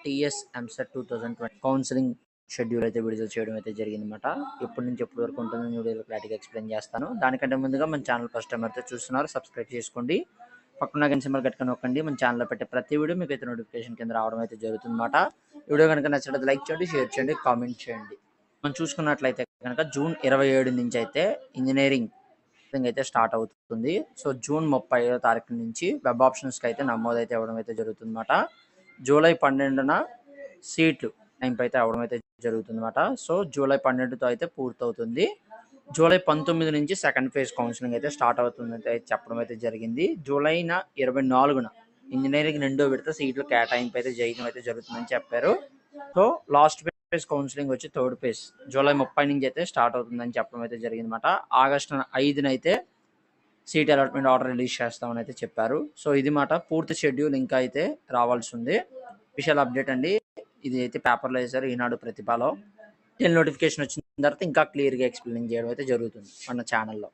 TS EAMCET 2020 counselling schedule అయితే విడుదల చేయడం అయితే జరిగిందన్నమాట. ఎప్పటి నుంచి ఎప్పటి వరకు ఉంటుందో వీడియోలో క్లారిటీగా ఎక్స్ప్లెయిన్ చేస్తాను. దానికంటే ముందుగా మన ఛానల్ ఫస్ట్ టైం అయితే చూస్తున్నారు, సబ్స్క్రైబ్ చేసుకోండి. పక్కన గంట సింబల్ గట్టిగా నొక్కండి. మన ఛానల్లో పెట్టే ప్రతి వీడియో మీకు అయితే నోటిఫికేషన్ కింద రావడం అయితే జరుగుతుందన్నమాట. వీడియో కనుక నచ్చినట్లయితే లైక్ చేయండి, షేర్ చేయండి, కామెంట్ చేయండి. మనం చూసుకున్నట్లయితే కనుక జూన్ 27 నుంచి అయితే ఇంజనీరింగ్ అయితే స్టార్ట్ అవుతుంది. సో జూన్ 30వ తారీఖు నుంచి వెబ్ ఆప్షన్స్కి అయితే నమోదైతే అవ్వడం అయితే జరుగుతుందన్నమాట. జూలై 12న సీట్లు టైంప్ అయితే అవ్వడం అయితే జరుగుతుందన్నమాట. సో జూలై 12తో అయితే పూర్తవుతుంది. జూలై 19 నుంచి సెకండ్ ఫేజ్ కౌన్సిలింగ్ అయితే స్టార్ట్ అవుతుంది అయితే చెప్పడం అయితే జరిగింది. జూలై 24న ఇంజనీరింగ్ 2వ విడత సీట్లు కేటాయింపు అయితే చేయడం అయితే జరుగుతుందని చెప్పారు. సో లాస్ట్ ఫేజ్ కౌన్సిలింగ్ వచ్చి థర్డ్ ఫేజ్ జూలై 30 నుంచి అయితే స్టార్ట్ అవుతుందని చెప్పడం అయితే జరిగిందన్నమాట. ఆగస్టు 5న అయితే సీట్ అలాట్మెంట్ ఆర్డర్ రిలీజ్ చేస్తామని అయితే చెప్పారు. సో ఇది మాట పూర్తి షెడ్యూల్ ఇంకా అయితే రావాల్సి ఉంది. స్పెషల్ అప్డేట్ అండి, ఇది అయితే పేపర్లో వేశారు ఈనాడు ప్రతిభలో. నోటిఫికేషన్ వచ్చిన తర్వాత ఇంకా క్లియర్గా ఎక్స్ప్లెయిన్ చేయడం అయితే జరుగుతుంది మన ఛానల్లో.